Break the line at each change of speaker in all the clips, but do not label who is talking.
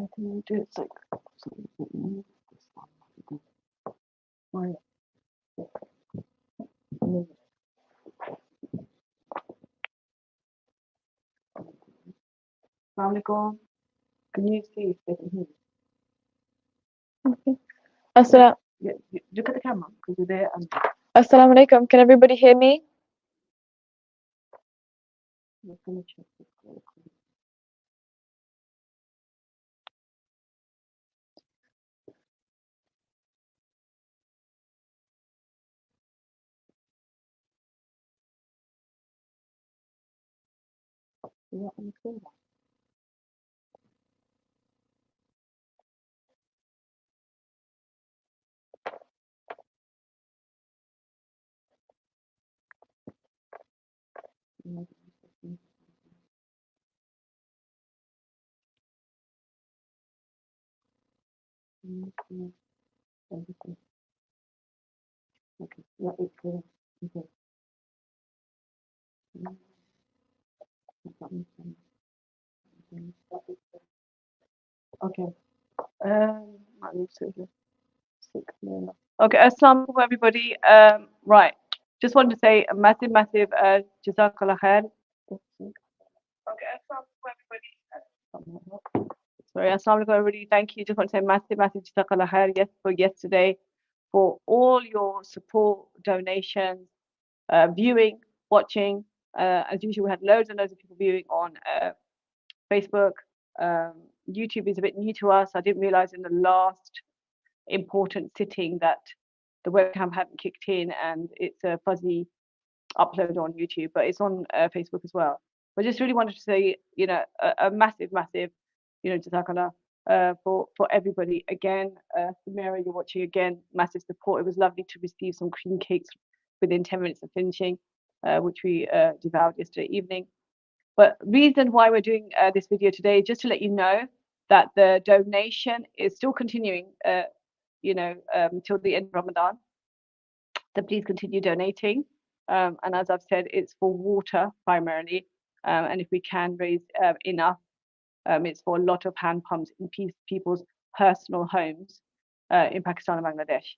Why can you do it like so you can move this one? Why? Move it. Assalamu alaikum. Can you see if they can hear you?
Okay. Assalam
Yeah, look at the camera because you're there and
Assalamu alaikum. Can everybody hear me?
you're gonna check this. Yeah, I'm saying that. Everything. Okay. Yeah, it's good. Okay. Okay. I need to six minutes. Okay, assalamu alaikum everybody. Right. Just wanted to say a massive, jazakallah khair. Okay, assalamu alaikum everybody. Sorry, assalamu alaikum everybody. Thank you. Just want to say massive jazakallah khair for yesterday, for all your support, donations, viewing, watching. As usual, we had loads and loads of people viewing on Facebook. YouTube is a bit new to us. I didn't realize in the last important sitting that the webcam hadn't kicked in and it's a fuzzy upload on YouTube, but it's on Facebook as well. But just really wanted to say, a massive, jazakallah for everybody. Again, Samira, you're watching again, massive support. It was lovely to receive some cream cakes within 10 minutes of finishing, which we devoured yesterday evening. But reason why we're doing this video today, just to let you know that the donation is still continuing, till the end of Ramadan. So please continue donating. And as I've said, it's for water primarily. And if we can raise enough, it's for a lot of hand pumps in people's personal homes in Pakistan and Bangladesh.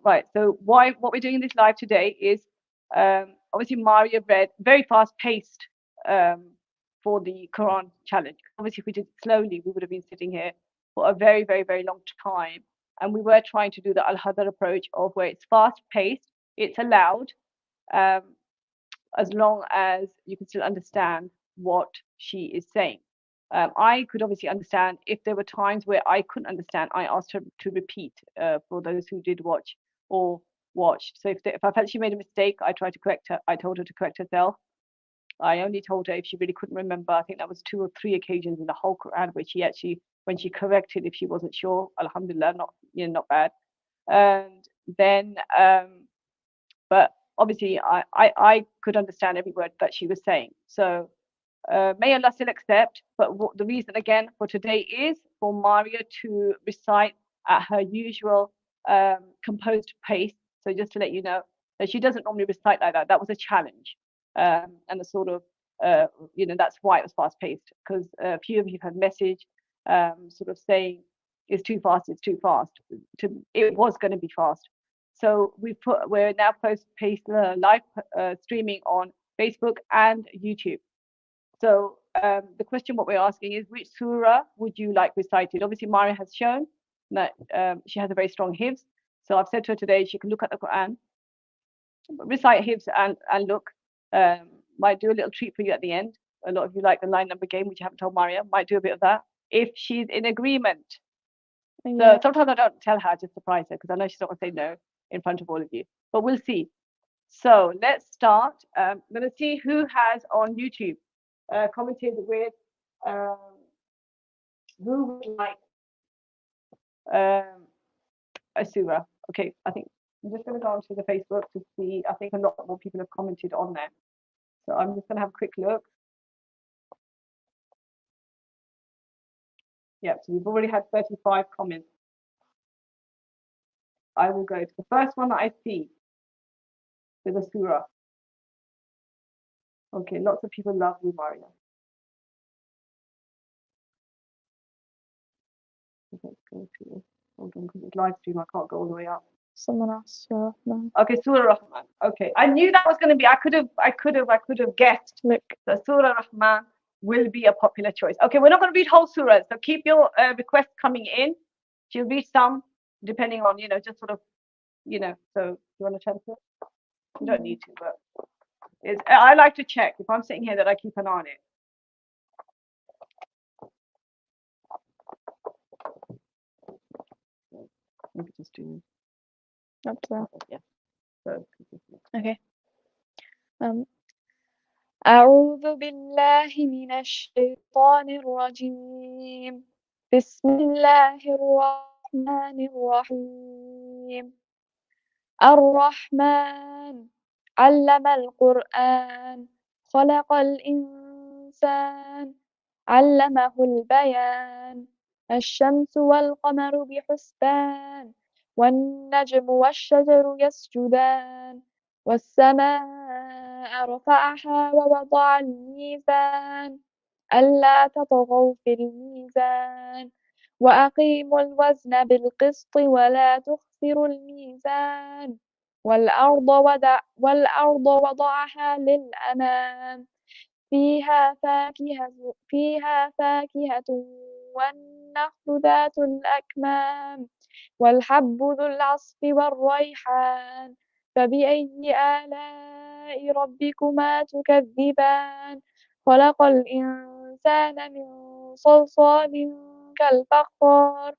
Right, so what we're doing in this live today is obviously Maariya read very fast paced for the Quran challenge. Obviously, if we did it slowly, we would have been sitting here for a very, very, very long time. And we were trying to do the Al-Hadar approach of where it's fast paced, it's allowed, as long as you can still understand what she is saying. I could obviously understand if there were times where I couldn't understand, I asked her to repeat for those who did watch or watched. So if I felt she made a mistake, I tried to correct her. I told her to correct herself. I only told her if she really couldn't remember. I think that was 2 or 3 occasions in the whole Quran where she actually, when she corrected, if she wasn't sure, alhamdulillah, not bad. And then, but obviously I could understand every word that she was saying. So may Allah still accept. But the reason again for today is for Maariya to recite at her usual composed pace. So just to let you know that she doesn't normally recite like that. That was a challenge. And a sort of, that's why it was fast paced, because a few of you have messaged sort of saying it's too fast, it was going to be fast. So we're now post-paced live streaming on Facebook and YouTube. So the question what we're asking is, which surah would you like recited? Obviously, Maariya has shown that she has a very strong hifz. So I've said to her today she can look at the Quran, recite hifz and look. Might do a little treat for you at the end. A lot of you like the line number game, which you haven't told Maariya. Might do a bit of that if she's in agreement.
Yeah.
So sometimes I don't tell her, I just surprise her because I know she's not going to say no in front of all of you. But we'll see. So let's start. I'm going to see who has on YouTube commented with who would like a surah. Okay, I think I'm just going to go onto the Facebook to see. I think a lot more people have commented on there. So I'm just going to have a quick look. Yeah, so we've already had 35 comments. I will go to the first one that I see with a surah. Okay, lots of people love you, Maariya. let's go to, hold on, because it's live stream, I can't go all the way up.
Someone asked Surah. No.
Okay, Surah Rahman. Okay, I knew that was going to be. I could have guessed
Look.
that Surah Rahman will be a popular choice. Okay, we're not going to read whole surahs, so keep your requests coming in. She'll read some, depending on just sort of, So you want to turn to it? You don't need to, but I like to check if I'm sitting here that I keep an eye on it. Maybe just do.
Up to that.
Yeah. So,
Okay. أعوذ بالله من الشيطان الرجيم. بسم الله الرحمن الرحيم. الرحمن علم القرآن خلق الإنسان علمه البيان. الشمس والقمر بحسبان والنجم والشجر يسجدان والسماء رفعها ووضع الميزان ألا تطغوا في الميزان وأقيموا الوزن بالقسط ولا تخسروا الميزان والأرض وضعها للأنام فيها فاكهة والنخل ذات الأكمام والحب ذو العصف والريحان فبأي آلاء ربكما تكذبان خلق الإنسان من صلصال كالفخار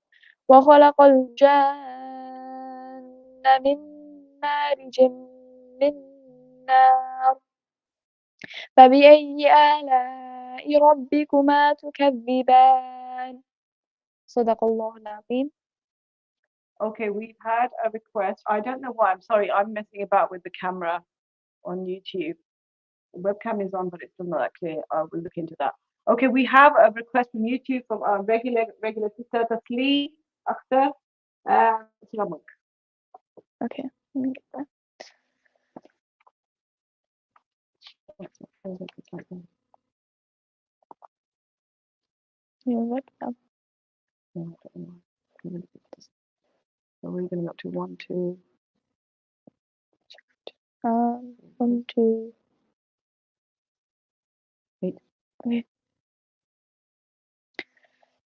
وخلق الجان من مارج من نار فبأي آلاء ربكما تكذبان صدق الله العظيم.
Okay, we've had a request. I don't know why. I'm sorry. I'm messing about with the camera on YouTube. The webcam is on, but it's still not that clear. I will look into that. Okay, we have a request from YouTube from our regular sister, Tasli Akhtar. Salaam.
Okay, let me get that. Your webcam.
So we're going up to 1, 2.
1, 2,
8.
Okay.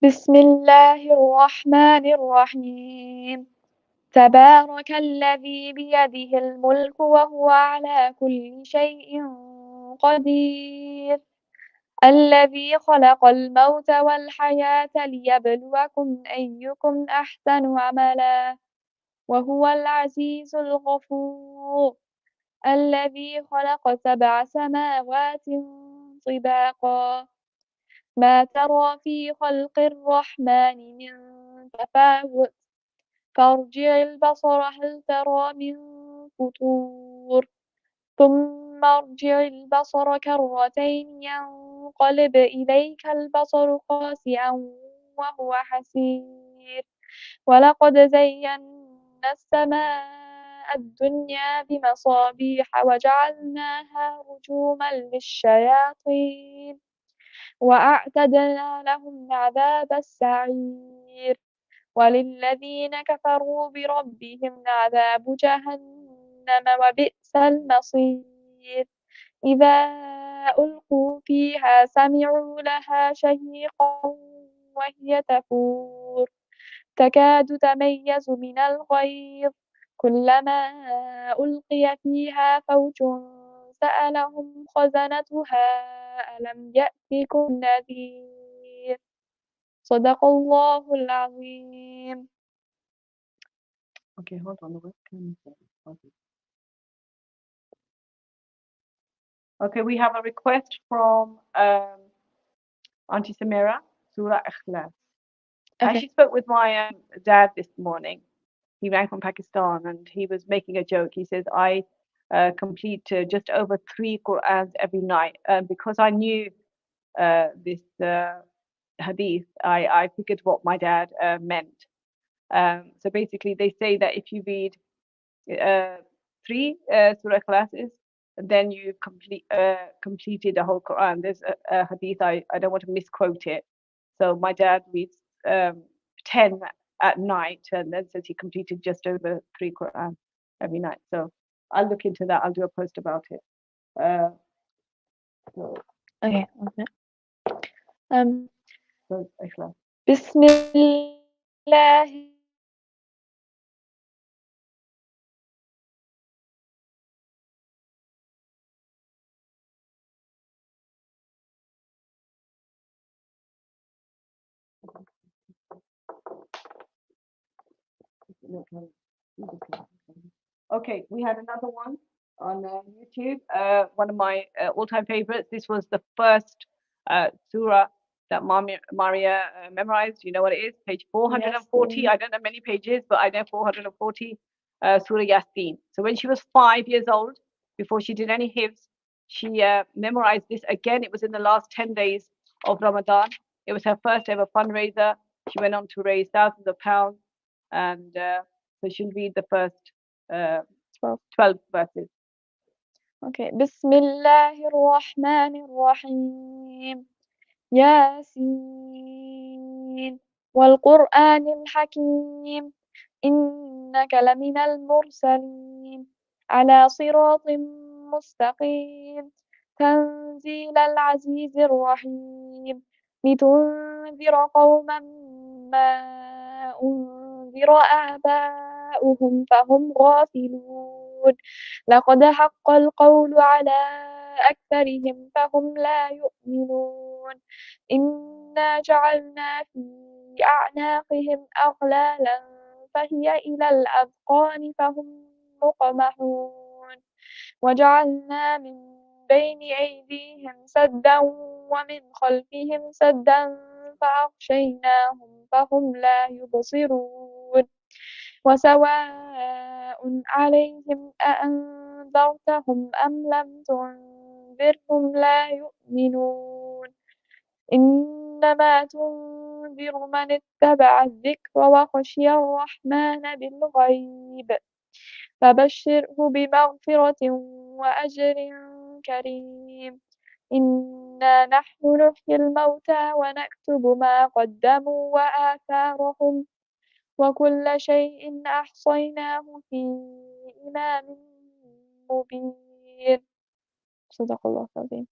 بسم الله الرحمن الرحيم. تبارك الذي بيده الملك وهو على كل شيء قدير الذي خلق الموت والحياة ليبلوكم أيكم أحسن عملا وهو العزيز الغفور الذي خلق 7 سماوات طباقا ما ترى في خلق الرحمن من تفاوت فارجع البصر هل ترى من فطور ثم ارجع البصر كرتين ينقلب إليك البصر خاسئا وهو حسير ولقد زينا السماء الدنيا بمصابيح وجعلناها رجوما للشياطين وأعتدنا لهم عذاب السعير وللذين كفروا بربهم عذاب جهنم وبئس المصير إذا ألقوا فيها سمعوا لها شهيقا وهي تفور تكاد تميز من الغيظ كلما ألقي فيها فوج سألهم خزنتها ألم يأتكم نذير صدق الله العظيم.
Okay, hold on. The webcam is on. Okay, we have a request from Auntie Samira, Surah Ikhlas.
Okay.
She spoke with my dad this morning. He rang from Pakistan and he was making a joke. He says, I complete just over 3 Qur'ans every night. Because I knew this hadith, I figured what my dad meant. So basically, they say that if you read 3 Surah classes, then you completed the whole Quran. There's a hadith, I don't want to misquote it. So my dad reads 10 at night, and then says he completed just over 3 Quran every night. So I'll look into that. I'll do a post about it. So,
Okay. Um,
so Ikhlas.
بسم الله
Okay, we had another one on YouTube. One of my all-time favorites. This was the first surah that Maariya memorized. You know what it is? Page 440.
Yasin.
I don't know many pages, but I know 440. Surah Yasin. So when she was 5 years old, before she did any hifz, she memorized this again. It was in the last 10 days of Ramadan. It was her first ever fundraiser. She went on to raise thousands of pounds, and so she'll read the first 12 verses.
Okay. بسم الله الرحمن الرحيم ياسين والقرآن الحكيم إنك لمن المرسلين على صراط مستقيم تنزيل العزيز الرحيم لتنذر قوما ما أنذر آباؤهم فهم غافلون لقد حق القول على أكثرهم فهم لا يؤمنون إنا جعلنا في أعناقهم أغلالا فهي إلى الأذقان فهم مقمحون وجعلنا من بين أيديهم سدا ومن خلفهم سدا فأغشيناهم فهم لا يبصرون وسواء عليهم أأنذرتهم أم لم تنذرهم لا يؤمنون إنما تنذر من اتبع الذكر وخشي الرحمن بالغيب فبشره بمغفرة وأجر كريم إنا نحن نحيي الموتى ونكتب ما قدموا وآثارهم وكل شيء أحصيناه في إمام مبين صدق الله العظيم.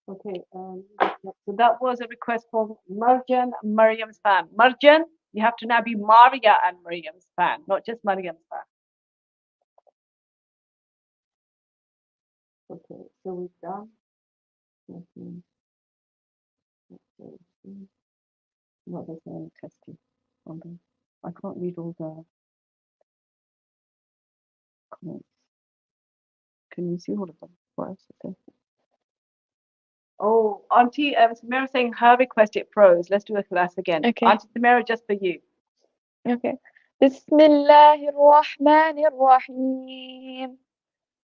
Okay, so that was a request from Marjan, Maryam's fan. Marjan, you have to now be Maria and Maryam's fan, not just Maryam's fan. Okay, so we've done. What was the testing? I can't read all the comments. Can you see all of them? What else is there? Oh, Auntie Samira saying her request it froze. Let's do a class again.
Okay.
Auntie Samira, just for you.
Okay. بسم الله الرحمن الرحيم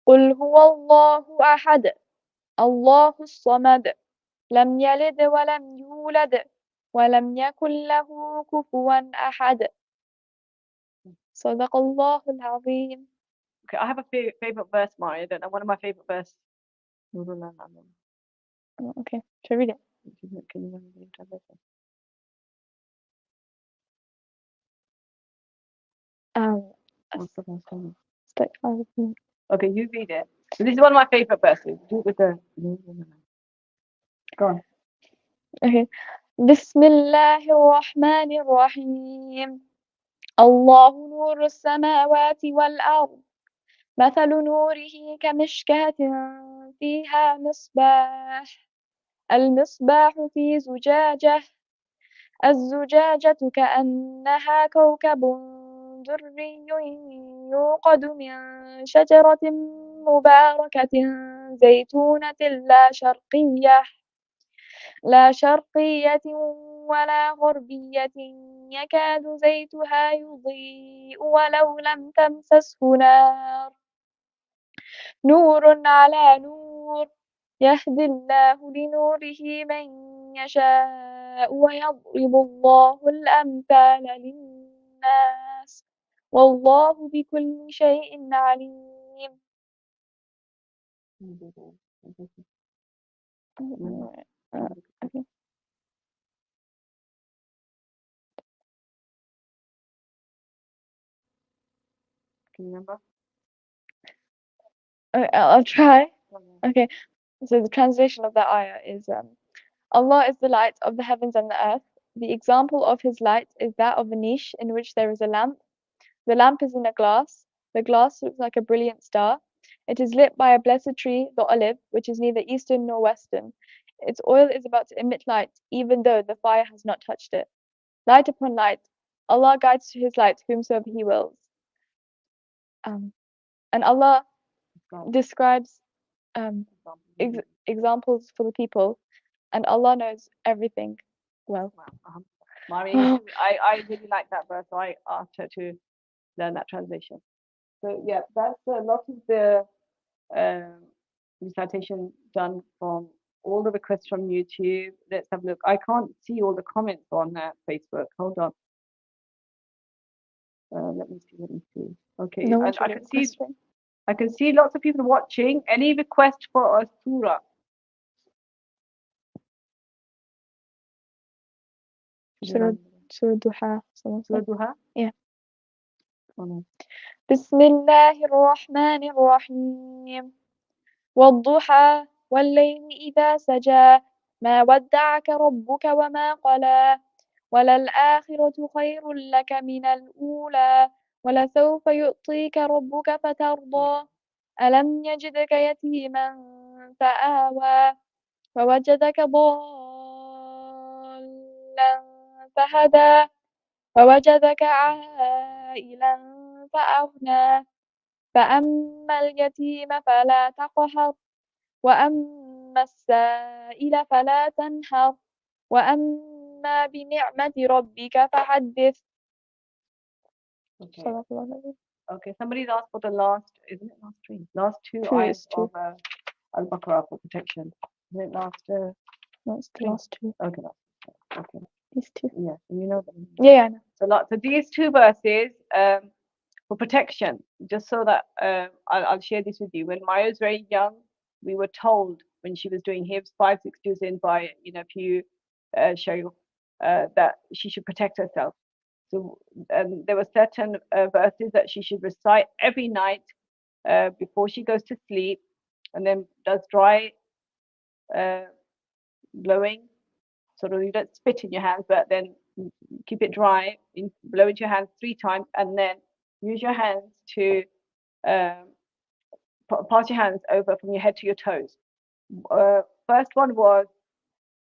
قل هو الله أحد الله الصمد لم يلد ولم يولد ولم يكن له كفوا أحد صدق الله العظيم.
Okay, I have a favorite verse, Mari. I don't know. One of my favorite verses.
Okay, should I read it?
Can you remember the translation? What's the verse called? Okay, you read it. So this is one of my favorite verses. Do it with the. Go on.
Okay. بسم الله الرحمن الرحيم الله نور السماوات والأرض مثل نوره كمشكاة فيها مصباح المصباح في زجاجة الزجاجة كأنها كوكب دري يوقد من شجرة مباركة زيتونة لا شرقية ولا غربية يكاد زيتها يضيء ولو لم تمسسه نور على نور يهدي الله لنوره من يشاء ويضرب الله الأمثال للناس والله بكل شيء عليم.
Can you remember?
I'll try.
Okay.
Okay, so the translation of that ayah is Allah is the light of the heavens and the earth. The example of His light is that of a niche in which there is a lamp. The lamp is in a glass. The glass looks like a brilliant star. It is lit by a blessed tree, the olive, which is neither eastern nor western. Its oil is about to emit light, even though the fire has not touched it. Light upon light. Allah guides to His light whomsoever He wills. And Allah describes examples for the people, and Allah knows everything well.
Wow. Maariya, I really like that verse, so I asked her to learn that translation. So yeah, that's a lot of the recitation done from all the requests from YouTube. Let's have a look. I can't see all the comments on Facebook. Hold on. Let me see. Okay,
No
and
one's really requesting.
I can see lots of people watching. Any request for a surah?
Surah Duha.
Surah Duha?
Yeah.
Oh, no.
بسم الله الرحمن الرحيم والضحى والليل إذا سجى ما ودعك ربك وما قلى وللآخرة خير لك من الأولى ولسوف يعطيك ربك فترضى ألم يجدك يتيما فآوى ووجدك ضالا فهدى ووجدك عائلا فأغنى فأما اليتيم فلا تقهر وأما السائل فلا تنهر وأما بنعمة ربك فحدث.
Okay. Okay, somebody's asked for the last, isn't it last three? Last two ayahs of Al-Baqarah for protection. Isn't it last?
Last two.
Okay, okay.
These two.
Yeah, you know them.
Yeah, I know.
So these two verses for protection, just so that I'll share this with you. When Maya was very young, we were told when she was doing hifz 5-6 juz in by a few shaykh that she should protect herself. So there were certain verses that she should recite every night before she goes to sleep, and then does dry blowing. Sort of, you don't spit in your hands, but then keep it dry, blow into your hands 3 times, and then use your hands to pass your hands over from your head to your toes. First one was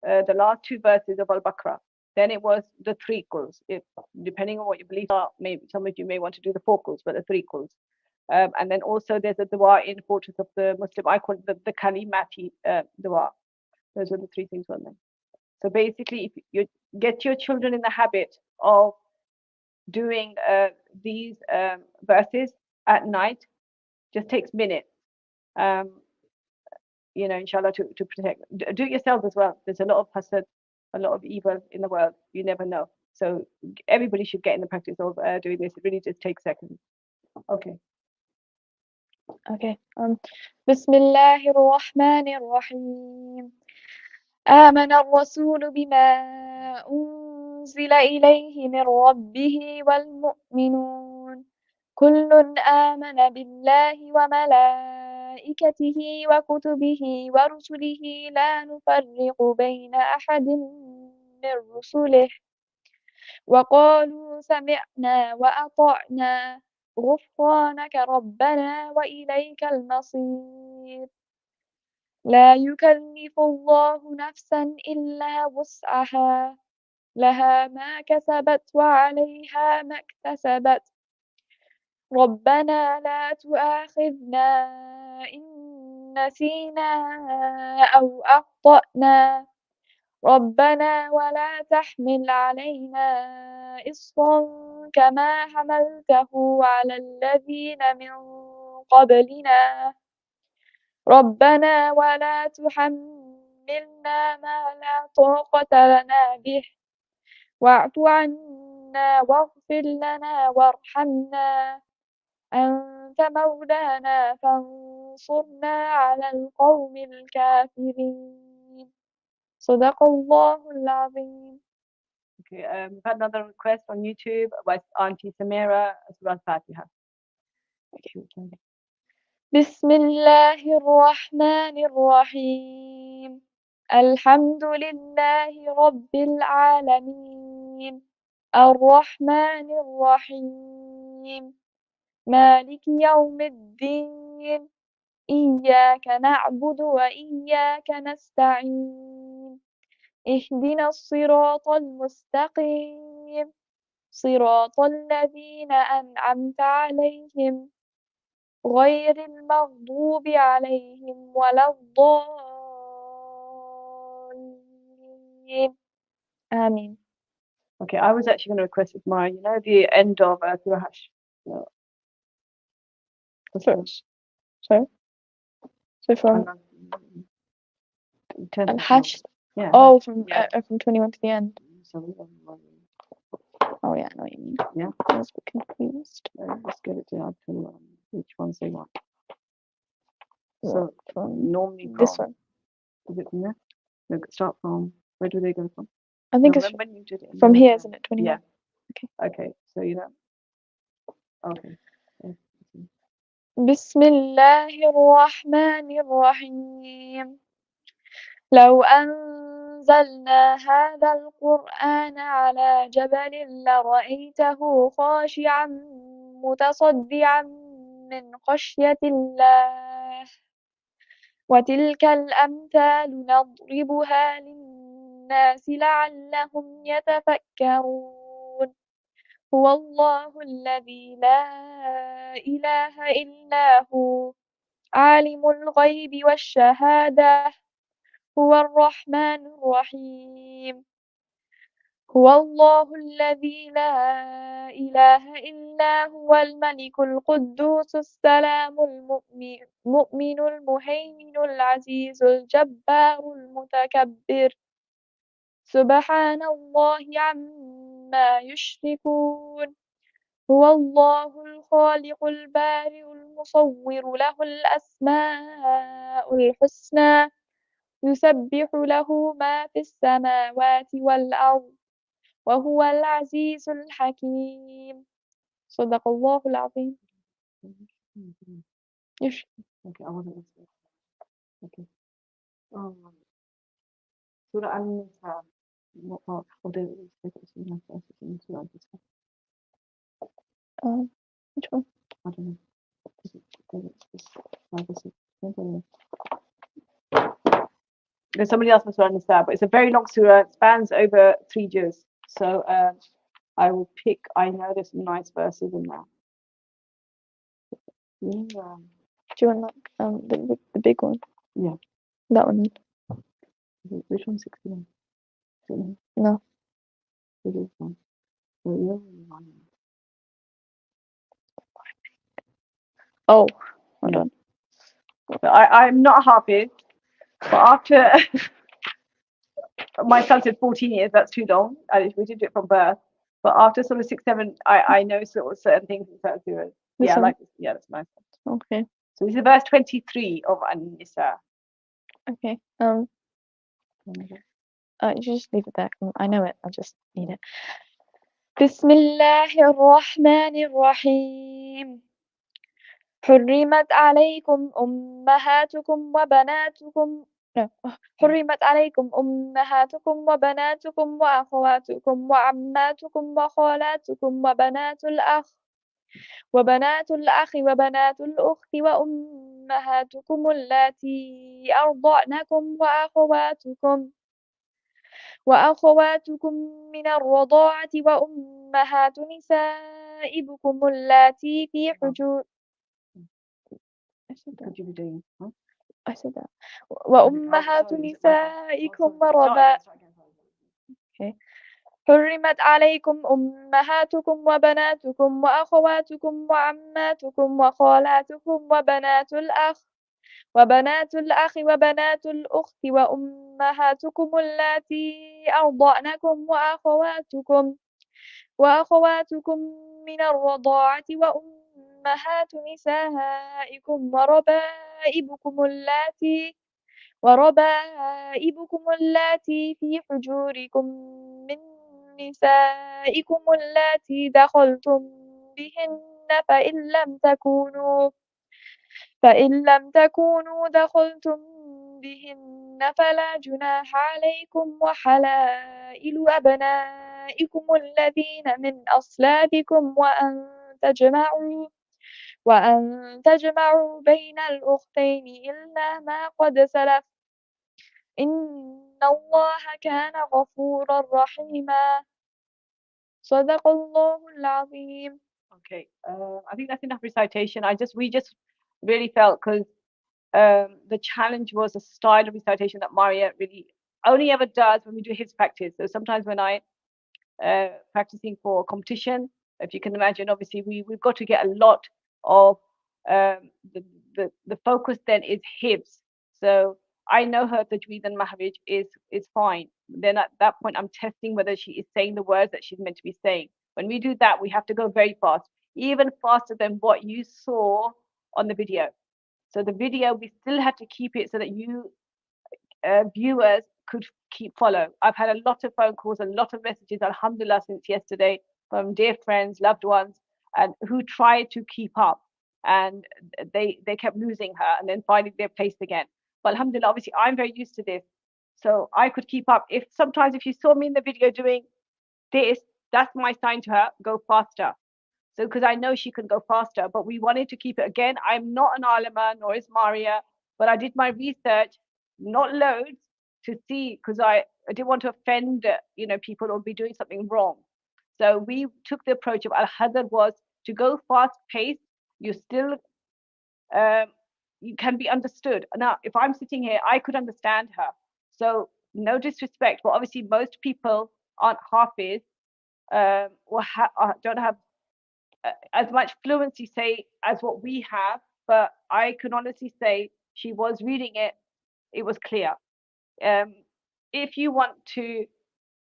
the last 2 verses of Al-Baqarah. Then it was the 3 quls. Depending on what your beliefs are, maybe some of you may want to do the 4 quls, but the 3 quls. And then also there's a dua in Fortress of the Muslim. I call it the Kalimati dua. Those are the 3 things on them. So basically, if you get your children in the habit of doing these verses at night, just takes minutes. InShaAllah to protect. Do it yourself as well. There's a lot of hasad, a lot of evil in the world. You never know. So everybody should get in the practice of doing this. It really just takes seconds. Okay.
بسم الله الرحمن الرحيم آمن الرسول بما أنزل إليه من ربه والمؤمنون كل آمن بالله وملائكته وكتبه ورسله لا نفرق بين أحد من رسله وقالوا سمعنا وأطعنا غفرانك ربنا وإليك المصير لا يكلف الله نفسا إلا وسعها لها ما كسبت وعليها ما اكتسبت ربنا لا تؤاخذنا إن نسينا أو أخطأنا ربنا ولا تحمل علينا إصرا كما حملته على الذين من قبلنا ربنا ولا تحملنا ما لا طاقة لنا به واعف عنا واغفر لنا وارحمنا أنت مولانا فانصرنا على القوم الكافرين صدق الله العظيم.
Okay, we've had another request on YouTube by Auntie Samira, Surah Fatiha.
بسم الله الرحمن الرحيم الحمد لله رب العالمين الرحمن الرحيم مالك يوم الدين إياك نعبد وإياك نستعين اهدنا الصراط المستقيم صراط الذين أنعمت عليهم غير المغضوب عليهم ولا الضالين آمين.
Okay, I was actually going to request with Maariya, you know, the end of Surahs.
Surahs. Sorry? So from Al-Hashr?
Yeah.
Oh, from 21 to the end. Oh yeah, I know what you mean.
Yeah.
I was a bit confused.
Let's get it down to which ones they want.
What,
So normally
this
from,
one.
is it from there? No, start from, where do they go from?
I think it's
when you did it
from here, isn't it? 21.
Yeah.
Okay.
Okay, so you know. Okay.
بسم الله الرحمن الرحيم لو أنزلنا هذا القرآن على جبل لرأيته خاشعا متصدعا من خشية الله وتلك الأمثال نضربها للناس لعلهم يتفكرون هو الله الذي لا إله إلا هو عالم الغيب والشهادة هو الرحمن الرحيم هو الله الذي لا إله إلا هو الملك القدوس السلام المؤمن المهيمن العزيز الجبار المتكبر سبحان الله عما يشركون هو الله الخالق البارئ المصور له الأسماء الحسنى يسبح له ما في السماوات والأرض وهو العزيز الحكيم صدق الله العظيم.
Okay, I wasn't listening. Okay. Surah An-Nisa. What part of the
Which one?
I don't know. There's somebody else Surah An-Nisa, but it's a very long surah. It spans over 3 juz. So I will pick. I know there's some nice verses in there. Yeah.
Do you want the big one?
Yeah.
That one.
Which one's 61?
No.
It is one.
Oh, hold on.
I'm not happy, but after my son said 14 years, that's too long. We did it from birth. But after sort of 6, 7, I know sort of certain things in certain surahs. Yeah, I like this. Yeah, that's nice.
Okay.
So this is verse 23 of An-Nisa.
Okay. You just leave it there. I know it. I just need it. بسم الله الرحمن الرحيم حرمت عليكم أمهاتكم وبناتكم حرمت عليكم أمهاتكم وبناتكم وأخواتكم وعماتكم وخالاتكم وبنات الأخ وبنات الأخت وأمهاتكم اللاتي أرضعنكم وأخواتكم من الرضاعة وأمهات نسائكم اللاتي في حجور وأمهات نسائكم حرمت عليكم أمهاتكم وبناتكم وأخواتكم وعماتكم وخالاتكم وبنات الأخ وبنات الأخت وأمهاتكم اللاتي أرضعنكم وأخواتكم من الرضاعة وأمهات نسائكم وربائبكم اللاتي في حجوركم من نسائكم اللاتي دخلتم بهن فإن لم تكونوا دخلتم بهن فلا جناح عليكم وحلائل أبنائكم الذين من أصلابكم وأن تجمعوا بين الأختين إلا ما قد سلف إن الله كان غفورا رحيما صدق الله العظيم.
Okay, I think that's enough recitation. We just really felt because the challenge was a style of recitation that Maria really only ever does when we do his practice. So sometimes when I practicing for competition, if you can imagine, obviously we've got to get a lot of the focus then is hifz. So I know her tajweed and mahrij is fine. Then at that point I'm testing whether she is saying the words that she's meant to be saying. When we do that, we have to go very fast, even faster than what you saw on the video. So the video, we still had to keep it so that you viewers could keep follow. I've had a lot of phone calls, a lot of messages, alhamdulillah, since yesterday from dear friends, loved ones, and who tried to keep up, and they kept losing her, and then finally they're placed again. But alhamdulillah, obviously I'm very used to this, so I could keep up. If sometimes if you saw me in the video doing this, that's my sign to her, go faster. So because I know she can go faster, but we wanted to keep it. Again, I'm not an alima, nor is Maria, but I did my research, not loads, to see, because I didn't want to offend people or be doing something wrong. So we took the approach of al-hadar was to go fast paced. You still you can be understood. Now, if I'm sitting here, I could understand her. So no disrespect, but obviously most people aren't hafiz or don't have as much fluency, say, as what we have, but I can honestly say she was reading it, it was clear. Um, if you want to,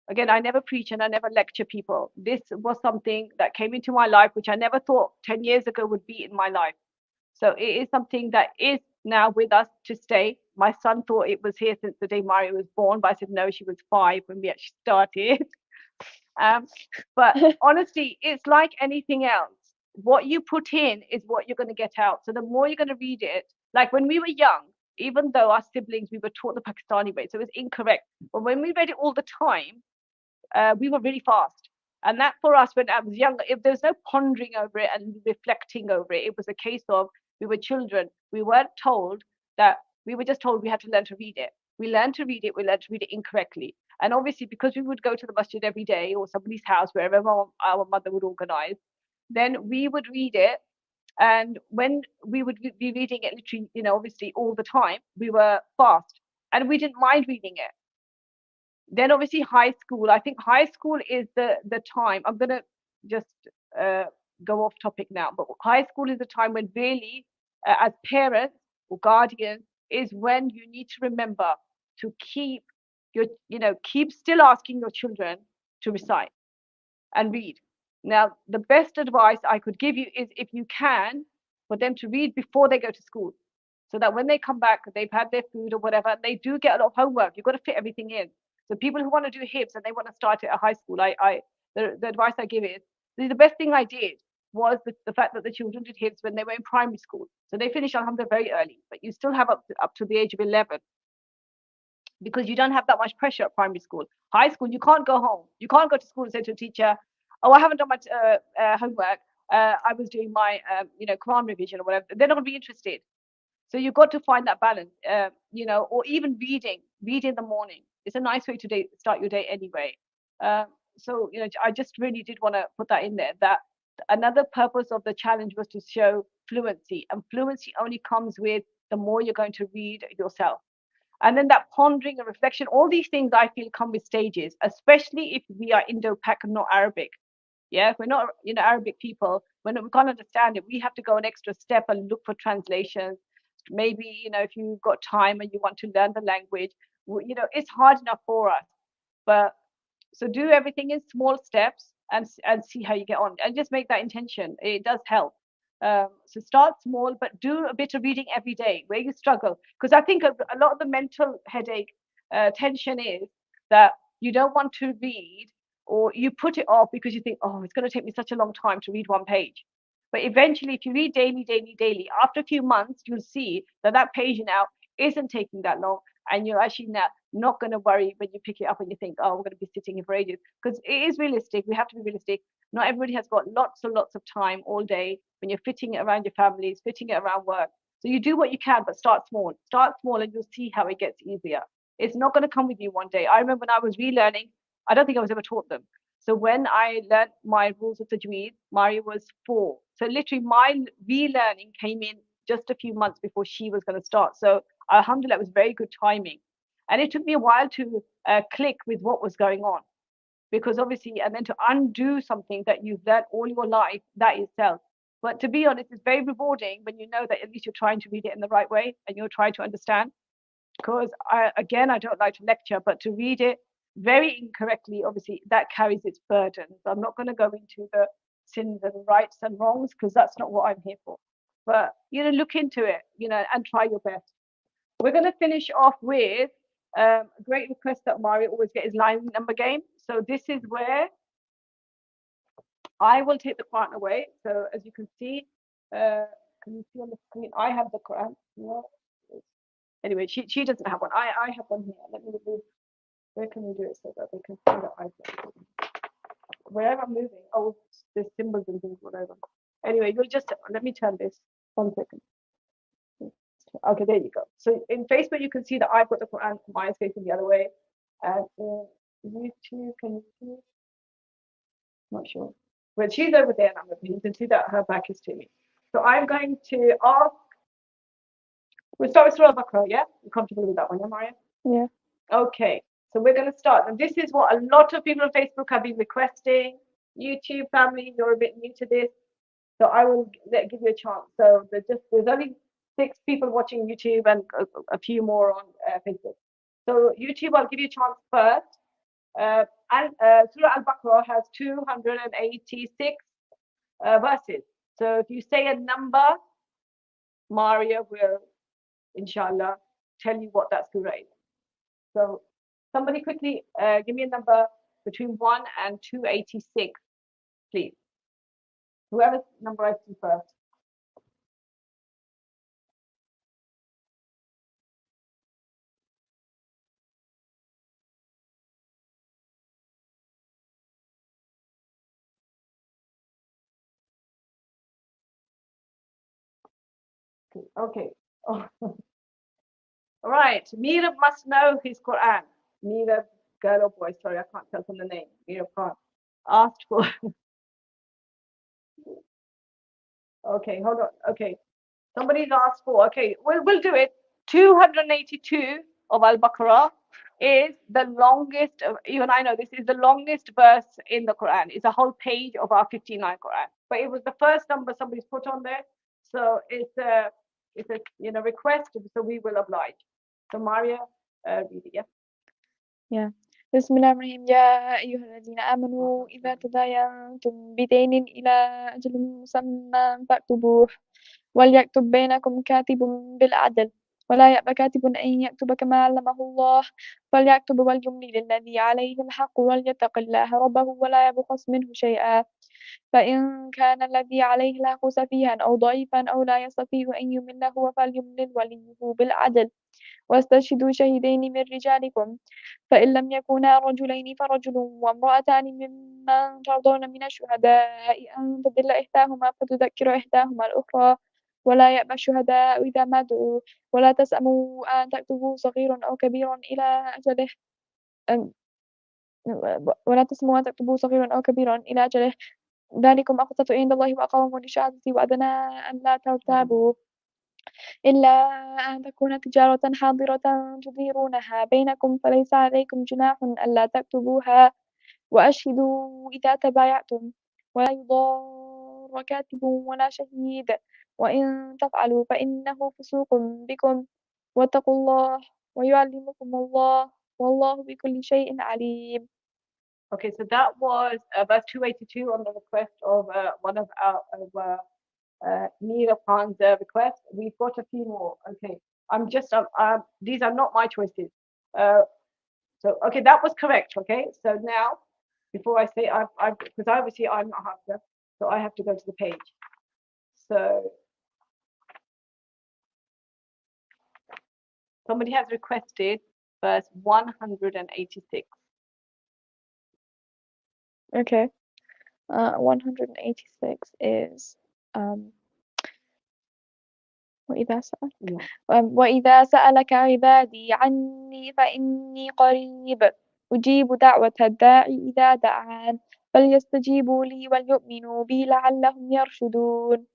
again, I never preach and I never lecture people. This was something that came into my life, which I never thought 10 years ago would be in my life. So it is something that is now with us to stay. My son thought it was here since the day Maria was born, but I said no, she was 5 when we actually started. But honestly, it's like anything else. What you put in is what you're going to get out. So the more you're going to read it, like when we were young, even though our siblings, we were taught the Pakistani way, so it was incorrect. But when we read it all the time, we were really fast. And that for us, when I was younger, if there's no pondering over it and reflecting over it, it was a case of we were children. We weren't told that, we were just told we had to learn to read it. We learned to read it, we learned to read it incorrectly. And obviously, because we would go to the masjid every day or somebody's house, wherever our mother would organize, then we would read it. And when we would be reading it literally, obviously all the time, we were fast and we didn't mind reading it. Then obviously high school. I think high school is the time. I'm gonna just go off topic now, but high school is the time when really, as parents or guardians, is when you need to remember to keep keep still asking your children to recite and read. Now, the best advice I could give you is if you can, for them to read before they go to school, so that when they come back, they've had their food or whatever, and they do get a lot of homework. You've got to fit everything in. So people who want to do HIPS and they want to start it at high school, the advice I give is the best thing I did was the fact that the children did HIPS when they were in primary school. So they finished Alhamdulillah very early, but you still have up to the age of 11, because you don't have that much pressure at primary school. High school, you can't go home. You can't go to school and say to a teacher, "Oh, I haven't done my homework. I was doing my Quran revision or whatever." They're not going to be interested. So you've got to find that balance, or even read in the morning. It's a nice way to start your day anyway. So I just really did want to put that in there. That another purpose of the challenge was to show fluency, and fluency only comes with the more you're going to read yourself. And then that pondering and reflection, all these things I feel come with stages, especially if we are Indo-Pak and not Arabic. Yeah, if we're not, Arabic people, when we can't understand it, we have to go an extra step and look for translations. Maybe, if you've got time and you want to learn the language, it's hard enough for us. But so do everything in small steps and see how you get on, and just make that intention. It does help. So start small, but do a bit of reading every day where you struggle. Because I think a lot of the mental headache, tension is that you don't want to read, or you put it off because you think, oh, it's going to take me such a long time to read one page. But eventually, if you read daily, after a few months, you'll see that that page now isn't taking that long. And you're actually now not going to worry when you pick it up and you think, oh, we're going to be sitting here for ages. Because it is realistic. We have to be realistic. Not everybody has got lots and lots of time all day when you're fitting it around your families, fitting it around work. So you do what you can, but start small. Start small and you'll see how it gets easier. It's not going to come with you one day. I remember when I was relearning, I don't think I was ever taught them. So when I learned my rules of tajweed, Maariya was 4. So literally my relearning came in just a few months before she was going to start. So alhamdulillah, it was very good timing. And it took me a while to click with what was going on. Because obviously, and then to undo something that you've learned all your life, that itself. But to be honest, it's very rewarding when you know that at least you're trying to read it in the right way and you're trying to understand. Because I don't like to lecture, but to read it very incorrectly, obviously, that carries its burden. So I'm not going to go into the sins and rights and wrongs because that's not what I'm here for. But look into it, and try your best. We're going to finish off with a great request that Maariya always get is line number game. So this is where I will take the Quran away. So as you can see on the screen, I have the Quran. Anyway, she doesn't have one. I have one here. Let me move. Where can we do it so that they can see that I've got it? Wherever I'm moving, oh, there's symbols and things, whatever. Anyway, you'll just let me turn this. 1 second. Okay, there you go. So in Facebook, you can see that I've got the Quran. Maya's facing the other way. And YouTube, can you see? Not sure. But she's over there, and I'm over here. You can see that her back is to me. So I'm going to ask. We'll start with Surah Al-Baqarah, yeah? You're comfortable with that one, yeah, Maariya?
Yeah.
Okay, so we're going to start. And this is what a lot of people on Facebook have been requesting. YouTube family, you're a bit new to this. So I will give you a chance. So there's only 6 people watching YouTube and a few more on Facebook. So YouTube, I'll give you a chance first. And Surah Al-Baqarah has 286 verses. So if you say a number, Maariya will, InShaAllah, tell you what that surah is. So somebody quickly give me a number between 1 and 286, please. Whoever's number I see first. Okay. Oh. All right. Meera must know his Quran. Meera, girl or boy, sorry, I can't tell from the name. Meera Khan asked for. Okay, hold on. Okay. Somebody's asked for. Okay, we'll do it. 282 of Al-Baqarah is the longest. Even I know this is the longest verse in the Quran. It's a whole page of our 59 Quran. But it was the first number somebody's put on there, so it's a request. So we will oblige. So Maariya, read it. Yeah.
Yeah. بسم الله الرحمن الرحيم يا أيها الذين آمنوا إذا تداينتم بدين إلى أجل مسمى فاكتبوه وليكتب بينكم كاتب بالعدل ولا يأبى كاتب أن يكتب كما علمه الله فليكتب وليملي للذي عليه الحق وليتق الله ربه ولا يبخس منه شيئا فإن كان الذي عليه الحق سفيها أو ضعيفا أو لا يستطيع أن يمل هو فليملل وليه بالعدل واستشهدوا شهيدين من رجالكم فإن لم يكونا رجلين فرجل وامرأتان ممن ترضون من الشهداء أن تضل إحداهما فتذكر إحداهما الأخرى ولا يأبى الشهداء إذا ما دعوا ولا تسأموا أن تكتبوا صغير أو كبير إلى أجله ولا تسموا أن تكتبوا صغير أو كبير إلى أجله ذلكم أقسط عند الله وأقوم للشهادة وأدنى أن لا ترتابوا إلا أن تكون تجارة حاضرة تديرونها بينكم فليس عليكم جناح ألا تكتبوها وأشهدوا إذا تبايعتم ولا يضار كاتب ولا شهيد وإن تفعلوا فإنه فسوق بكم واتقوا الله ويعلمكم الله والله بكل شيء عليم.
Okay, so that was verse 282 on the request of one of our Meera Khan's request. We've got a few more. Okay, these are not my choices. So okay, that was correct. Okay, so now before I say because obviously I'm not Hafiza, so I have to go to the page. So somebody has requested verse 186.
Okay. 186 is وإذا سأل وإذا سألك عبادي عني فإني قريب أجيب دعوة الداعي إذا دعان فليستجيبوا لي وليؤمنوا بي لعلهم يرشدون.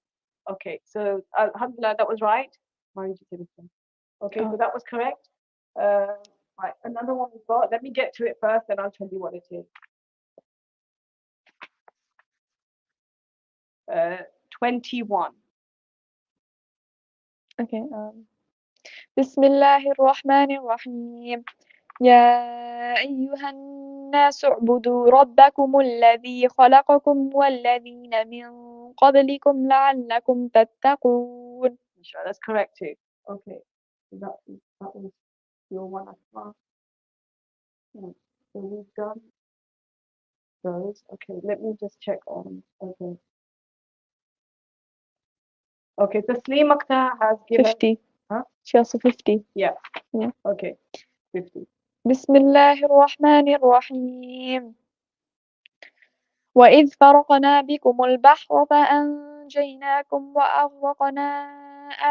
Okay, so alhamdulillah, that was right. Okay, so that was correct. Right, another one we've got. Let me get to it first, and I'll tell you what it is. 21.
Okay. بسم الله الرحمن الرحيم يا أيها الناس اعبدوا ربكم الذي خلقكم والذين من قبلكم لعلكم تتقون.
Inshallah, that's correct too. Okay, so that was your one as well. So we've done those. Okay, let me just check on. Okay. Okay, Taslim Akhtar has given
50.
Huh?
She also 50.
Yeah.
Yeah.
Okay. 50.
بسم الله الرحمن الرحيم وإذ فرقنا بكم البحر فأنجيناكم وأغرقنا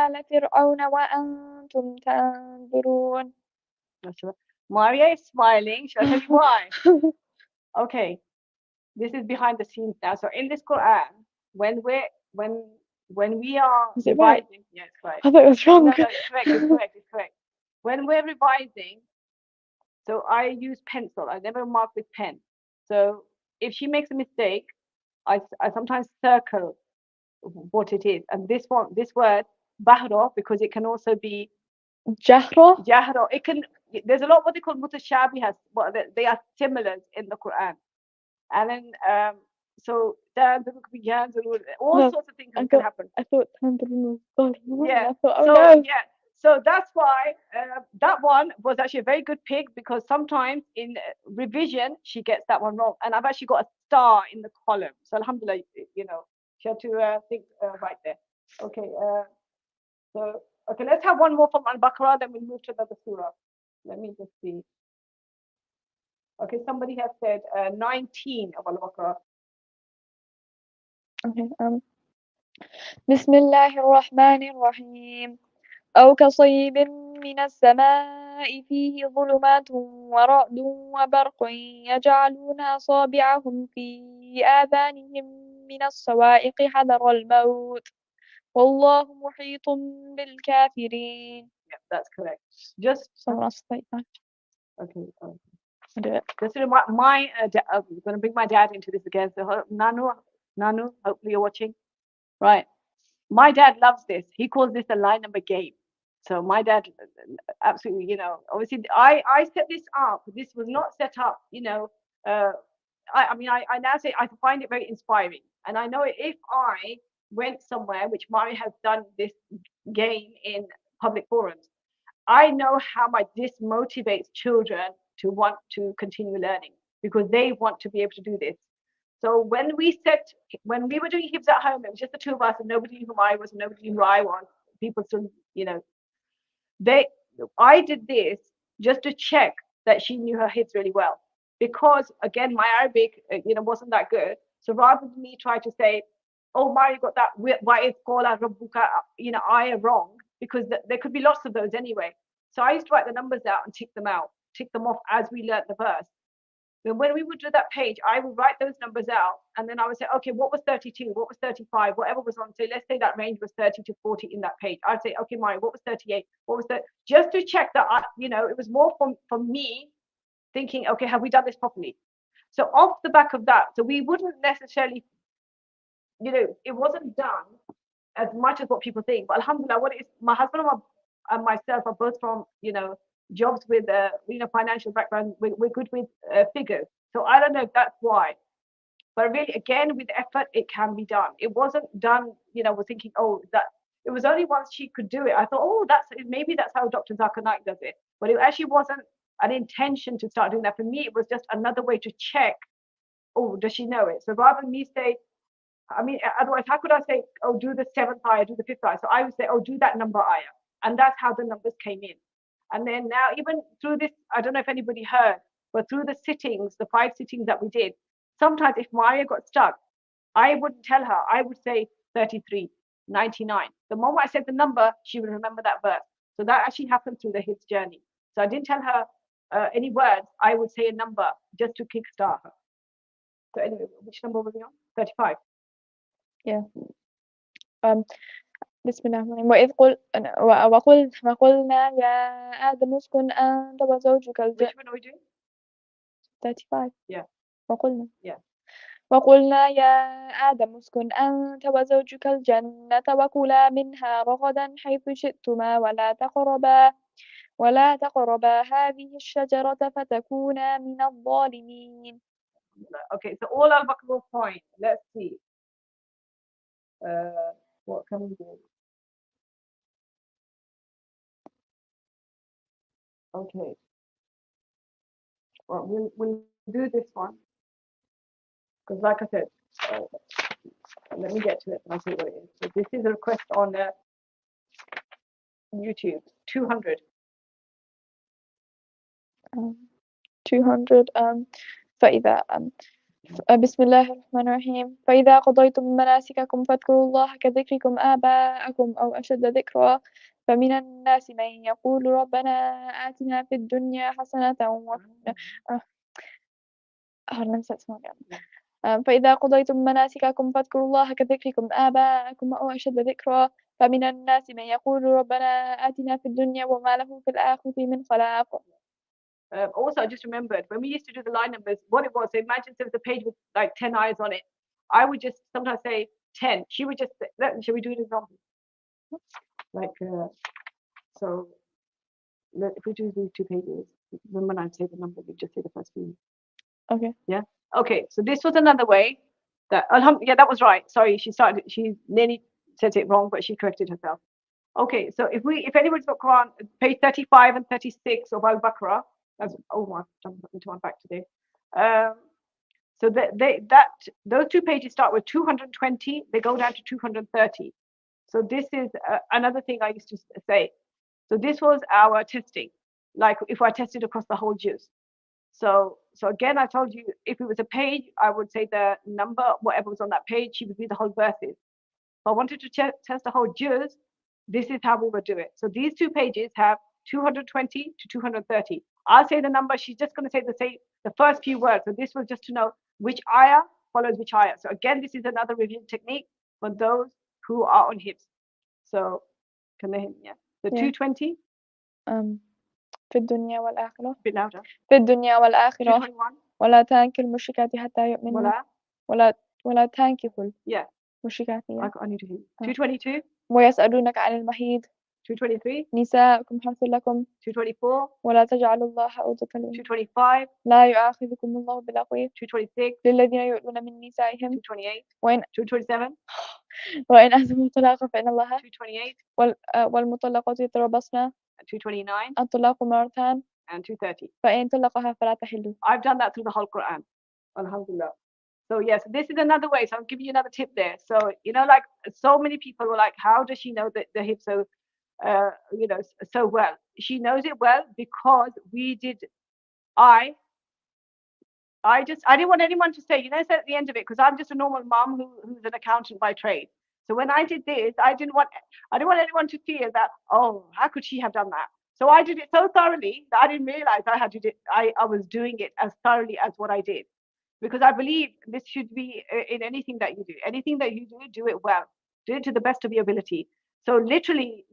آل فرعون وأنتم تنظرون.
Maariya is smiling. Shall I tell you why? Okay. This is behind the scenes now. So in this Quran, when we are
Is it
revising,
right?
yeah, it's right.
I thought it was wrong.
No, it's correct. It's correct. It's correct. When we're revising, so I use pencil. I never mark with pen. So if she makes a mistake, I sometimes circle what it is. And this word, bahro, because it can also be
Jahra?
jahro. It can. There's a lot what they call mutashabihas, but they are similar in the Quran. And then so all
No,
sorts of things can happen.
I thought Tanzurun was
Yeah.
I thought, oh
So
no.
yeah. So that's why that one was actually a very good pick, because sometimes in revision she gets that one wrong, and I've actually got a star in the column. So alhamdulillah, you know, she had to think right there. Okay. So okay, let's have one more from Al-Baqarah, then we'll move to another surah. Let me just see. Okay, somebody has said 19 of Al-Baqarah.
Okay. بسم الله الرحمن الرحيم أو كصيب من السماء فيه ظلمات ورعد وبرق يجعلون أصابعهم في آذانهم من الصواعق حذر الموت والله محيط بالكافرين.
Yeah, that's correct. Just
someone else like that.
Okay.
I'll do it.
Just to remind I'm going to bring my dad into this again. So Nanu, hopefully you're watching. Right. My dad loves this. He calls this a line number game. So my dad absolutely, you know, obviously I set this up. This was not set up, you know. I mean, I now say I find it very inspiring. And I know if I went somewhere, which Mari has done this game in public forums, I know how much this motivates children to want to continue learning, because they want to be able to do this. So when we were doing Hifz at home, it was just the two of us, and nobody knew who I was, and nobody knew who I was. People still, you know, I did this just to check that she knew her Hifz really well, because again, my Arabic, you know, wasn't that good. So rather than me try to say, oh, Mari got that why is Qala Rabbuka, you know, ayah wrong, because there could be lots of those anyway. So I used to write the numbers out and tick them off as we learnt the verse. Then when we would do that page, I would write those numbers out, and then I would say, okay, what was 32? What was 35? Whatever was on. So let's say that range was 30 to 40 in that page. I'd say, okay, Mari, what was 38? What was that? Just to check that, you know, it was more from me thinking, okay, have we done this properly? So off the back of that, so we wouldn't necessarily, you know, it wasn't done as much as what people think. But alhamdulillah, what it is, my husband and myself are both from, you know, jobs with, you know, financial background. We're good with figures. So I don't know if that's why. But really, again, with effort, it can be done. It wasn't done, you know, we're thinking, oh, that. It was only once she could do it, I thought, oh, maybe that's how Dr. Zakir Naik does it. But it actually wasn't an intention to start doing that. For me, it was just another way to check, oh, does she know it? So rather than me say, I mean, otherwise, how could I say, oh, do the 7th ayah, do the 5th ayah? So I would say, oh, do that number ayah. And that's how the numbers came in. And then now, even through this, I don't know if anybody heard, but through the sittings, the 5 sittings that we did, sometimes if Maariya got stuck, I wouldn't tell her. I would say 33, 99. The moment I said the number, she would remember that verse. So that actually happened through the hifz journey. So I didn't tell her any words. I would say a number just to kickstart her. So anyway, which number were we on? 35.
Yeah. بسم الله الرحمن الرحيم وقلنا يا آدم اسكن أنت وزوجك
Which one are we doing?
35.
Yeah.
وقلنا.
Yeah.
وقلنا يا آدم اسكن أنت وزوجك الجنة وكلا منها رغدا حيث شئتما ولا تقربا هذه الشجرة فتكونا من الظالمين.
Okay, so all al-Baqarah point. Let's see. What can we do? Okay. Well, we'll do this one. Because like I said, let me get to it and I'll see what it is. So this is a request on YouTube. 200.
200. فإذا بسم الله الرحمن الرحيم فإذا قضيتم مناسككم فاذكروا الله كذكركم آباءكم أو أشد ذكرا فمن الناس من يقول ربنا آتنا في الدنيا حسنة فإذا قضيتم مناسككم فاذكروا الله كذكركم آباءكم أو أشد ذكرا فمن الناس من يقول ربنا آتنا في الدنيا وما له في الآخرة من خلاق.
Also, I just remembered when we used to do the line numbers, what it was. So imagine there was a page with like 10 eyes on it. I would just sometimes say 10. She would just say, shall we do an example? Like, so if we do these 2 pages, then when I say the number, we just say the first few.
Okay.
Yeah. Okay. So this was another way that, yeah, that was right. Sorry, she nearly said it wrong, but she corrected herself. Okay. So if anybody's got Quran, page 35 and 36 of Al-Baqarah, that's, oh my, jumped into my back today. So those 2 pages start with 220, they go down to 230. So this is another thing I used to say. So this was our testing, like if I tested across the whole juz. So again, I told you, if it was a page, I would say the number, whatever was on that page, she would read the whole verses. If I wanted to test the whole juz, this is how we would do it. So these 2 pages have 220 to 230. I'll say the number, she's just going to say the first few words. So this was just to know which ayah follows which ayah. So again, this is another revision technique for those who are on hifz. So can they hear me? Yeah. The 220.
في الدنيا والآخرة.
Bit louder.
في الدنيا والآخرة.
221.
ولا تنكحوا المشركات حتى يؤمنوا. ولا تنكحوا المشركات.
I need to hear. 222.
ويسألونك عن المحيض.
223.
نساؤكم حرث لكم.
224.
ولا تجعلوا الله عرضة لكم.
225.
لا يؤاخذكم الله باللغو.
226.
للذين يؤلون من نسائهم.
228. 227.
وإن أزموا طلاقا فإن الله.
228.
والمطلقات يتربصن.
229.
الطلاق مرتان.
And 230.
فإن طلقها فلا تحل.
I've done that through the whole Quran. Alhamdulillah. So yes, this is another way. So I'll give you another tip there. So like so many people were like, how does she know the hifz so so well? She knows it well because we did. I didn't want anyone to say, say at the end of it, because I'm just a normal mom who's an accountant by trade. So when I did this, I didn't want anyone to feel that, oh, how could she have done that? So I did it so thoroughly that I didn't realize I was doing it as thoroughly as what I did. Because I believe this should be in anything that you do. Anything that you do it well. Do it to the best of your ability. So literally,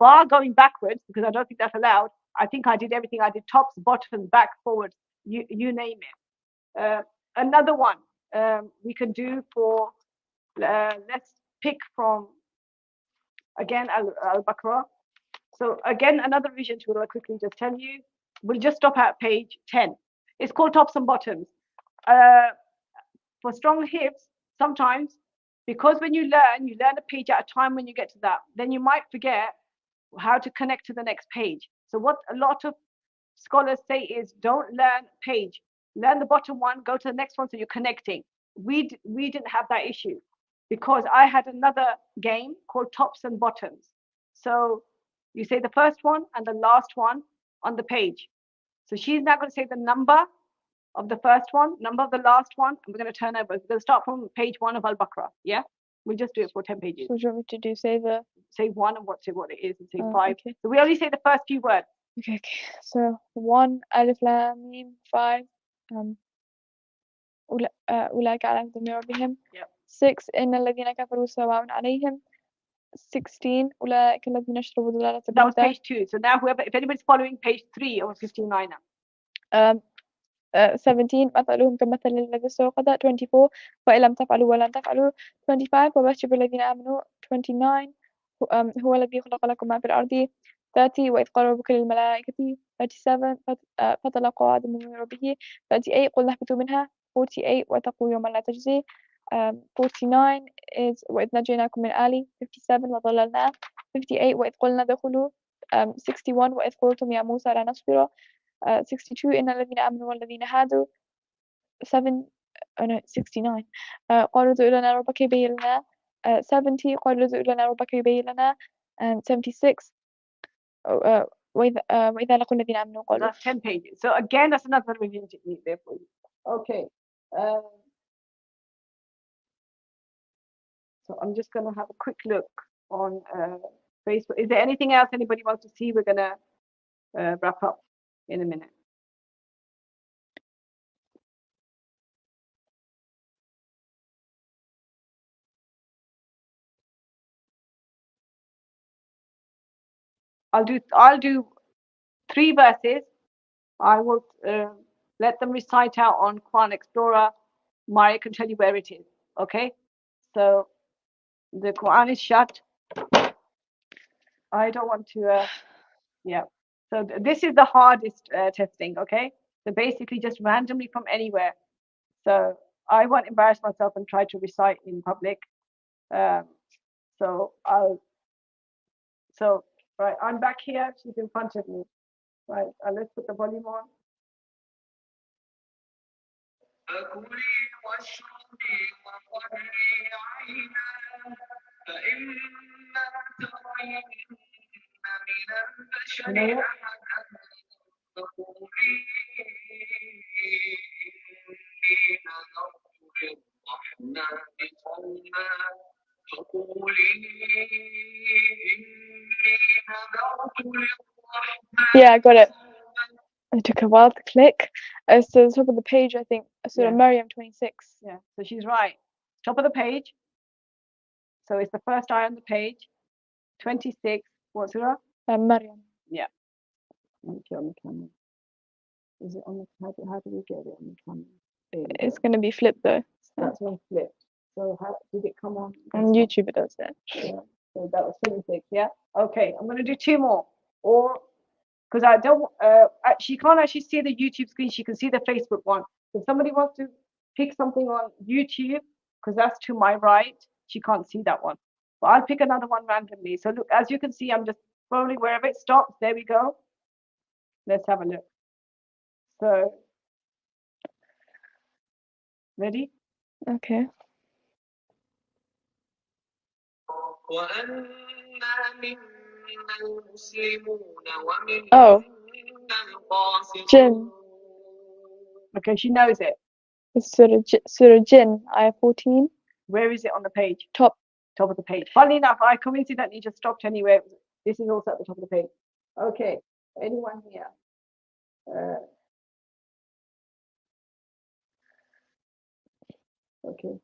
bar going backwards, because I don't think that's allowed. I think I did everything. I did tops, bottoms, back, forwards, you name it. Another one we can do for, let's pick from, again, Al-Baqarah. So again, another revision tool I'll quickly just tell you. We'll just stop at page 10. It's called tops and bottoms. For strong hifz, sometimes, because when you learn a page at a time when you get to that, then you might forget how to connect to the next page. So what a lot of scholars say is, don't learn page. Learn the bottom one, go to the next one, so you're connecting. We didn't have that issue. because I had another game called Tops and Bottoms. So you say the first one and the last one on the page. So she's now going to say the number of the first one, number of the last one, and we're going to turn over. We're going to start from page 1 of Al-Baqarah. Yeah? We'll just do it for 10 pages.
So what do you want me to do? Say
one and what it is, and say
Oh,
5.
okay.
So we only say the first few words.
Okay. So 1 ألف لام ميم 5 أولئك على هدى من ربهم.
Yep.
6 إن الذين كفروا سواء عليهم. 16 أولئك الذين اشتروا ضلالة
That was
بالهدى.
page 2. So now if anybody's following page 3 or 59 now.
17 مثلهم كمثل الذي استوقد. 24 وإن لم تفعلوا ولن تفعلوا. 25 وبشر الذين آمنوا. 29 هو الذي خلق لكم ما في الأرض. 30 وإذ قال ربك للملائكة. 37 فتلقى آدم من ربه. 38 قلنا اهبطوا منها. 48 واتقوا يوما لا تجزي. 49 is وإذ نجيناكم من آل. 57 وضللنا. 58 وإذ قلنا ادخلوا. 61 وإذ قلتم يا موسى لا نصبر. 62 إن الذين آمنوا والذين هادوا. 69 قالوا ادع لنا ربك يبين لنا. 70 قالوا ادع لنا ربك يبين لنا. 76 وإذا لقوا الذين آمنوا قالوا.
That's 10 pages. So again, that's another revision technique there for you. Okay. So I'm just going to have a quick look on Facebook. Is there anything else anybody wants to see? We're going to wrap up in a minute. I'll do 3 verses. I will let them recite out on Quran Explorer. Maariya can tell you where it is. Okay? So the Quran is shut. I don't want to. Yeah. So this is the hardest testing. Okay? So basically, just randomly from anywhere. So I won't embarrass myself and try to recite in public. So right, I'm back here. She's in front of me. Right, let's put the volume on.
فكلي واشربي وقري عينا فإما ترين من البشر أحدا فقولي إني نذرت للرحمن صوما فقولي إني نذرت للرحمن. Yeah, I got it. It took a while to click. So the top of the page, I think, Surah Maryam 26.
Yeah, so she's right. Top of the page. So it's the first eye on the page. 26. What surah?
Maryam.
Yeah. Let me get on the camera. Is it on the camera? How do we get it on the camera?
It's going to be flipped though.
That's one flipped. So how did it come on?
On YouTube it does that.
Yeah. So that was 26. Yeah. Okay. I'm going to do 2 more. Or because I don't, she can't actually see the YouTube screen. She can see the Facebook one. If somebody wants to pick something on YouTube, because that's to my right, she can't see that one. But I'll pick another one randomly. So look, as you can see, I'm just scrolling wherever it stops. There we go. Let's have a look. So, ready?
Okay. Oh. Jinn.
Okay, she knows it.
It's Surah Jinn, ayah 14.
Where is it on the page?
Top
of the page. Funnily enough, I coincidentally just stopped anywhere. This is also at the top of the page. Okay, anyone here? Okay.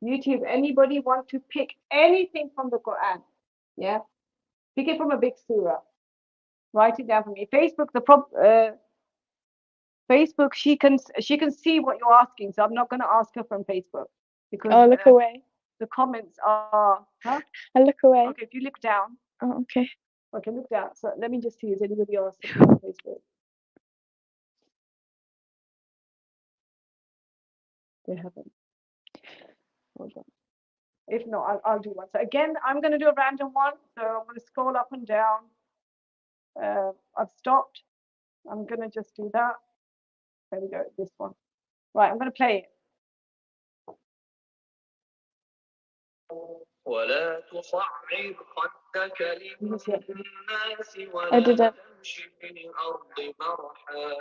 YouTube, anybody want to pick anything from the Quran? Yeah? Pick it from a big surah. Write it down for me. Facebook, Facebook, she can see what you're asking, so I'm not going to ask her from Facebook because
look away.
The comments are. Huh?
I'll look away.
Okay, if you look down.
Oh, okay.
Okay, look down. So let me just see. Is anybody else on Facebook? They haven't. Hold on. If not, I'll do one. So again, I'm going to do a random one. So I'm going to scroll up and down. I've stopped. I'm going to just do that. There we go. This one. Right, I'm going to play it.
ولا تصعر خدك للناس
I
ولا
didn't.
تمش في الأرض مرحا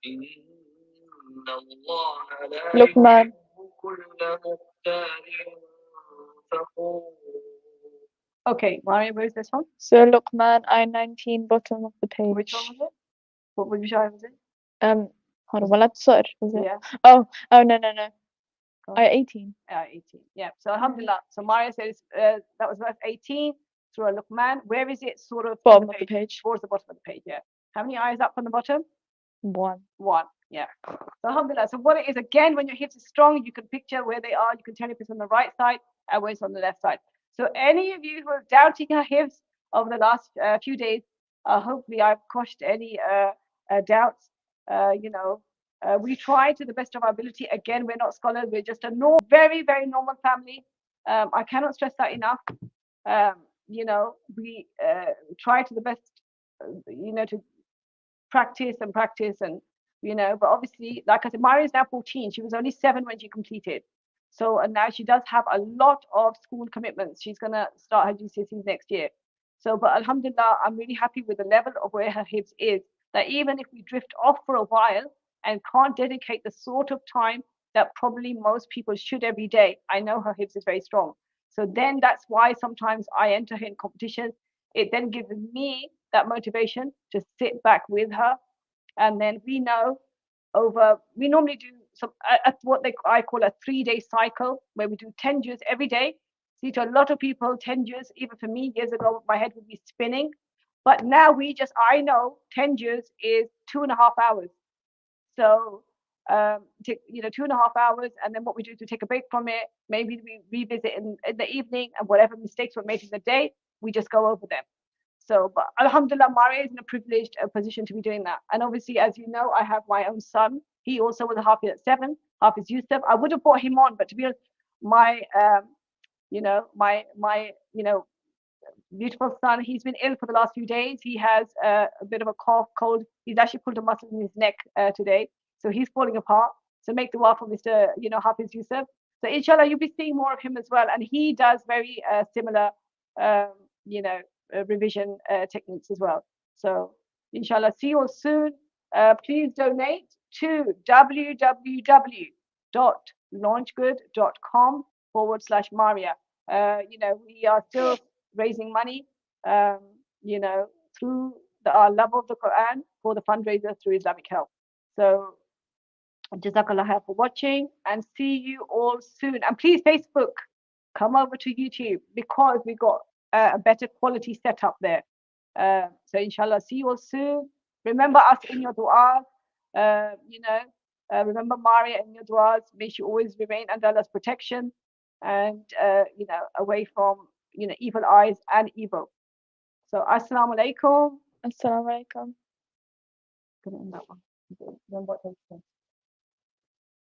إن الله لا
Luqman.
يحب كل مختال فخور.
Okay, Maria, where's this one?
Surah Luqman, ayah 19, bottom of the page.
Which one was it? Which ayah was it?
Hold on, ولا تصعر, was it?
Yeah.
Oh, no.
Go on.
Ayah 18.
18. Yeah. So Alhamdulillah. So Maria says that was verse 18, Surah Luqman. Where is it? Sort of
Bottom of the page.
Towards the bottom of the page. Yeah. How many ayahs up from the bottom?
1.
1. Yeah. So Alhamdulillah. So what it is, again, when your hips are strong, you can picture where they are. You can tell if it's on the right side and where it's on the left side. So any of you who are doubting her hips over the last few days, hopefully I've quashed any doubts. We try to the best of our ability. Again, we're not scholars. We're just a very, very normal family. I cannot stress that enough. We try to the best, to practice and but obviously, like I said, Maria is now 14. She was only 7 when she completed. So, and now she does have a lot of school commitments. She's going to start her GCSEs next year. So, but Alhamdulillah, I'm really happy with the level of where her hips is, that even if we drift off for a while and can't dedicate the sort of time that probably most people should every day, I know her hips is very strong. So then that's why sometimes I enter her in competitions. It then gives me that motivation to sit back with her. And then we know we normally do some what I call a 3-day cycle, where we do 10 juz every day. See, to a lot of people, 10 juz, even for me years ago, my head would be spinning. But now I know 10 juz is 2.5 hours. So, 2.5 hours. And then what we do is we take a break from it. Maybe we revisit in the evening, and whatever mistakes were made in the day, we just go over them. So, but Alhamdulillah, Maria is in a privileged position to be doing that. And obviously, as you know, I have my own son. He also was a Hafiz at 7, Hafiz Yusuf. I would have brought him on, but to be honest, my, beautiful son, he's been ill for the last few days. He has a bit of a cough, cold. He's actually pulled a muscle in his neck today. So he's falling apart. So make dua for Mr. Hafiz Yusuf. So inshallah, you'll be seeing more of him as well. And he does very similar, revision techniques as well. So inshallah, see you all soon. Please donate to www.launchgood.com/Maria. We are still raising money, through our love of the Quran for the fundraiser through Islamic Help. So Jazakallah khair for watching, and see you all soon. And please, Facebook, come over to YouTube, because we got a better quality setup there. So inshallah, see you all soon. Remember us in your du'as. Remember Maria in your du'as. May she always remain under Allah's protection, and away from evil eyes and evil. So assalamu alaikum.
Assalamu alaikum.
Gonna end that one. Remember what they said.